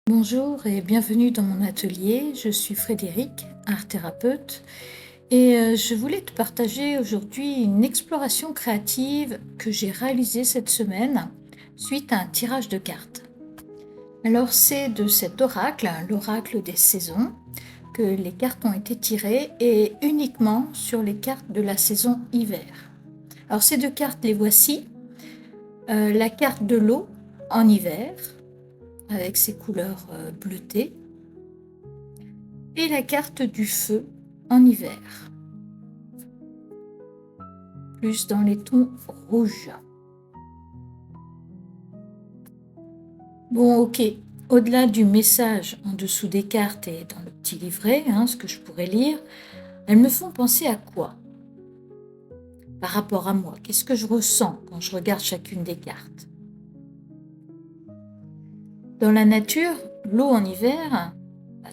Bonjour et bienvenue dans mon atelier. Je suis Frédéric, art thérapeute, et je voulais te partager aujourd'hui une exploration créative que j'ai réalisée cette semaine suite à un tirage de cartes. Alors c'est de cet oracle, l'oracle des saisons, que les cartes ont été tirées et uniquement sur les cartes de la saison hiver. Alors ces deux cartes, les voici. La carte de l'eau en hiver, avec ses couleurs bleutées, et la carte du feu en hiver, plus dans les tons rouges. Bon, ok, au-delà du message en dessous des cartes et dans le petit livret, ce que je pourrais lire, elles me font penser à quoi par rapport à moi? Qu'est-ce que je ressens quand je regarde chacune des cartes? Dans la nature, l'eau en hiver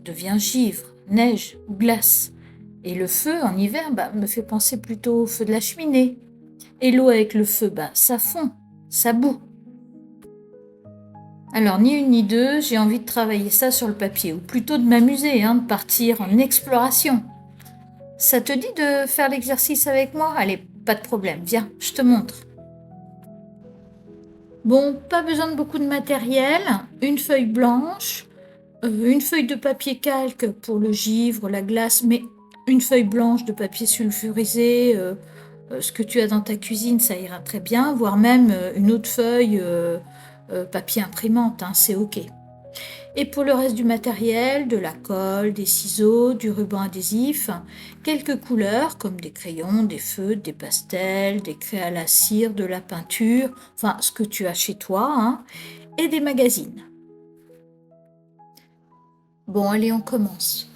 devient givre, neige ou glace. Et le feu en hiver me fait penser plutôt au feu de la cheminée. Et l'eau avec le feu, ça fond, ça bout. Alors, ni une ni deux, j'ai envie de travailler ça sur le papier, ou plutôt de m'amuser, de partir en exploration. Ça te dit de faire l'exercice avec moi? Allez, pas de problème, viens, je te montre. Bon, pas besoin de beaucoup de matériel, une feuille blanche, une feuille de papier calque pour le givre, la glace, mais une feuille blanche de papier sulfurisé, ce que tu as dans ta cuisine, ça ira très bien, voire même une autre feuille papier imprimante, c'est ok. Et pour le reste du matériel, de la colle, des ciseaux, du ruban adhésif, quelques couleurs comme des crayons, des feutres, des pastels, des craies à la cire, de la peinture, enfin ce que tu as chez toi, et des magazines. Bon, allez, on commence.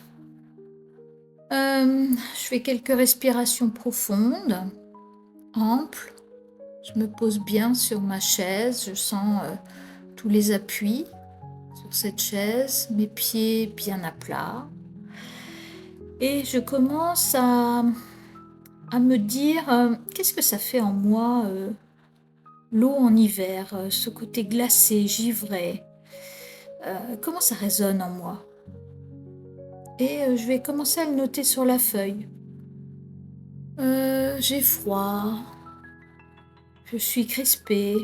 Je fais quelques respirations profondes, amples. Je me pose bien sur ma chaise, je sens tous les appuis sur cette chaise, mes pieds bien à plat. Et je commence à me dire qu'est-ce que ça fait en moi, l'eau en hiver, ce côté glacé, givré, comment ça résonne en moi. Et je vais commencer à le noter sur la feuille. J'ai froid, je suis crispée,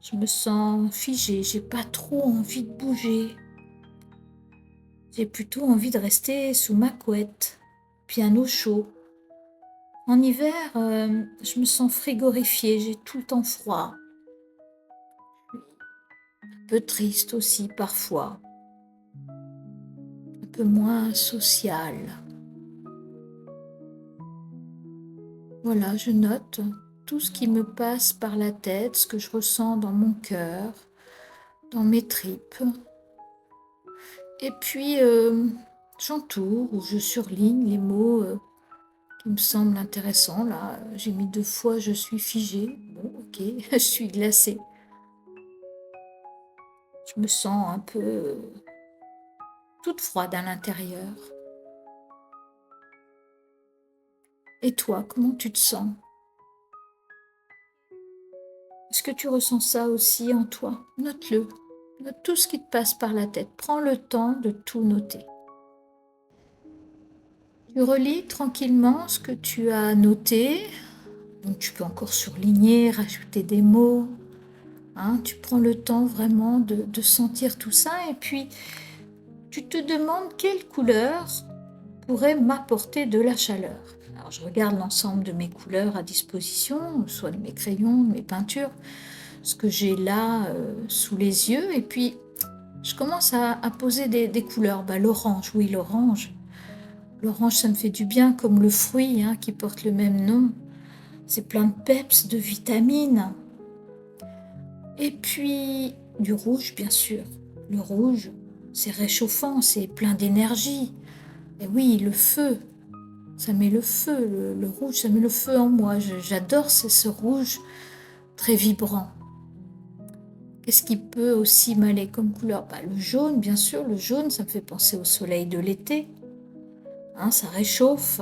je me sens figée, j'ai pas trop envie de bouger. J'ai plutôt envie de rester sous ma couette, bien au chaud. En hiver, je me sens frigorifiée, j'ai tout le temps froid. Un peu triste aussi parfois, un peu moins sociale. Voilà, je note tout ce qui me passe par la tête, ce que je ressens dans mon cœur, dans mes tripes. Et puis, j'entoure ou je surligne les mots qui me semblent intéressants. Là, j'ai mis 2 fois « je suis figée ». Bon, ok, je suis glacée. Je me sens un peu toute froide à l'intérieur. Et toi, comment tu te sens? Est-ce que tu ressens ça aussi en toi? Note-le. Note tout ce qui te passe par la tête. Prends le temps de tout noter. Tu relis tranquillement ce que tu as noté. Donc tu peux encore surligner, rajouter des mots. Tu prends le temps vraiment de sentir tout ça. Et puis, tu te demandes quelle couleur pourrait m'apporter de la chaleur. Alors, je regarde l'ensemble de mes couleurs à disposition, soit de mes crayons, de mes peintures, ce que j'ai là sous les yeux. Et puis, je commence à poser des couleurs. L'orange, oui, l'orange. L'orange, ça me fait du bien, comme le fruit qui porte le même nom. C'est plein de peps, de vitamines. Et puis, du rouge, bien sûr. Le rouge, c'est réchauffant, c'est plein d'énergie. Et oui, le feu, ça met le feu. Le rouge, ça met le feu en moi. J'adore ce rouge très vibrant. Qu'est-ce qui peut aussi m'aller comme couleur? Le jaune, bien sûr. Le jaune, ça me fait penser au soleil de l'été. Ça réchauffe.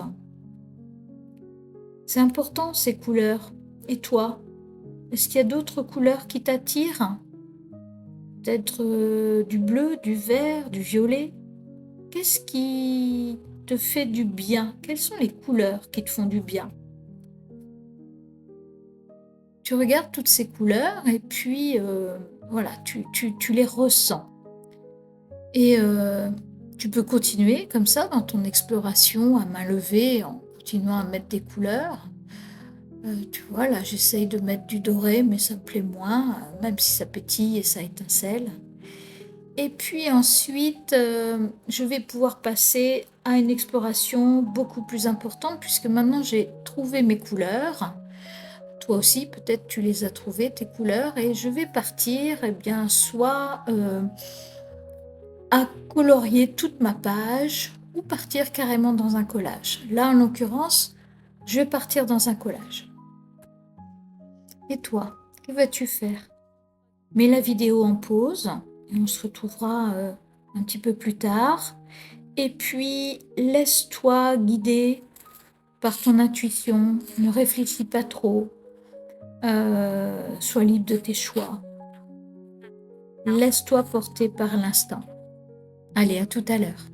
C'est important, ces couleurs. Et toi, est-ce qu'il y a d'autres couleurs qui t'attirent? peut-être du bleu, du vert, du violet. Qu'est-ce qui te fait du bien? Quelles sont les couleurs qui te font du bien? Tu regardes toutes ces couleurs et puis, voilà, tu les ressens et tu peux continuer comme ça dans ton exploration à main levée en continuant à mettre des couleurs. Tu vois, là, j'essaye de mettre du doré, mais ça me plaît moins, même si ça pétille et ça étincelle. Et puis ensuite, je vais pouvoir passer à une exploration beaucoup plus importante puisque maintenant j'ai trouvé mes couleurs. Toi aussi, peut-être tu les as trouvées, tes couleurs, et je vais partir, eh bien, soit à colorier toute ma page ou partir carrément dans un collage. Là, en l'occurrence, je vais partir dans un collage. Et toi, que vas-tu faire? Mets la vidéo en pause et on se retrouvera un petit peu plus tard. Et puis, laisse-toi guider par ton intuition, ne réfléchis pas trop, sois libre de tes choix. Laisse-toi porter par l'instant. Allez, à tout à l'heure.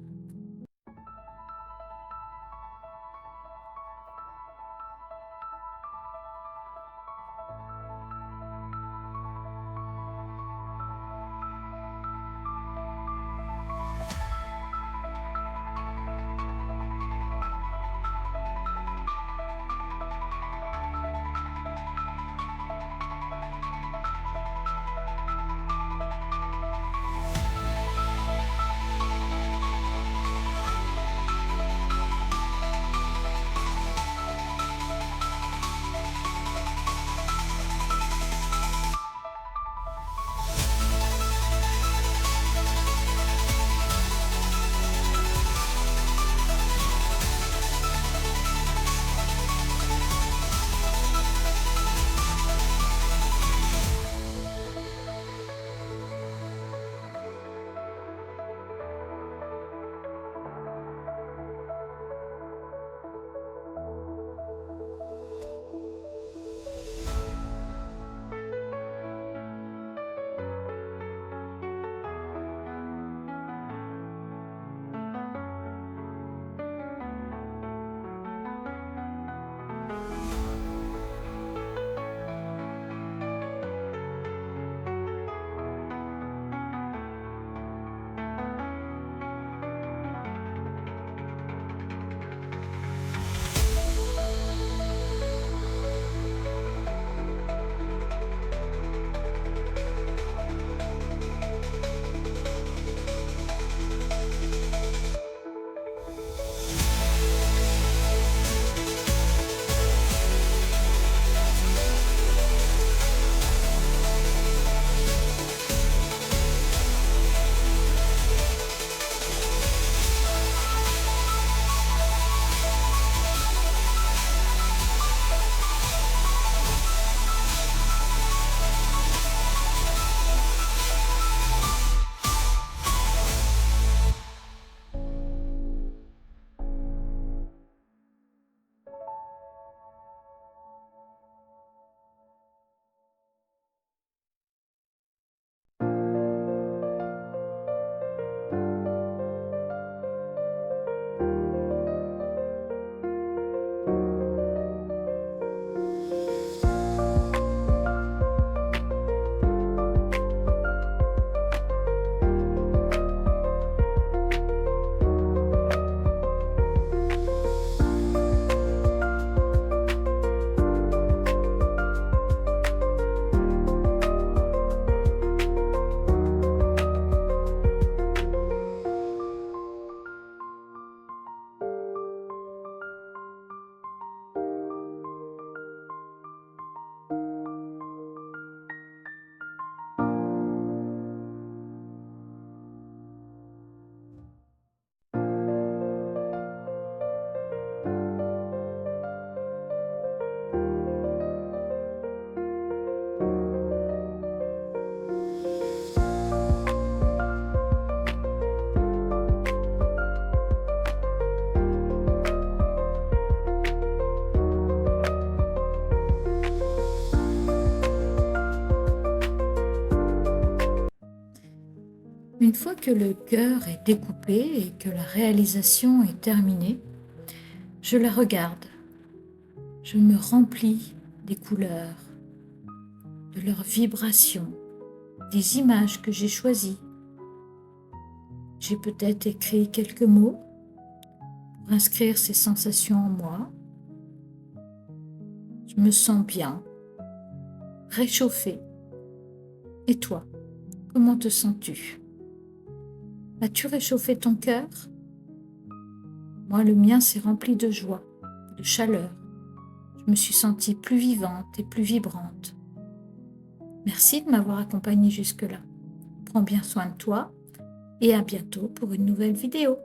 une fois que le cœur est découpé et que la réalisation est terminée, je la regarde. Je me remplis des couleurs, de leurs vibrations, des images que j'ai choisies. J'ai peut-être écrit quelques mots pour inscrire ces sensations en moi. Je me sens bien, réchauffée. Et toi, comment te sens-tu? As-tu réchauffé ton cœur? Moi, le mien s'est rempli de joie, de chaleur. Je me suis sentie plus vivante et plus vibrante. Merci de m'avoir accompagnée jusque-là. Prends bien soin de toi et à bientôt pour une nouvelle vidéo.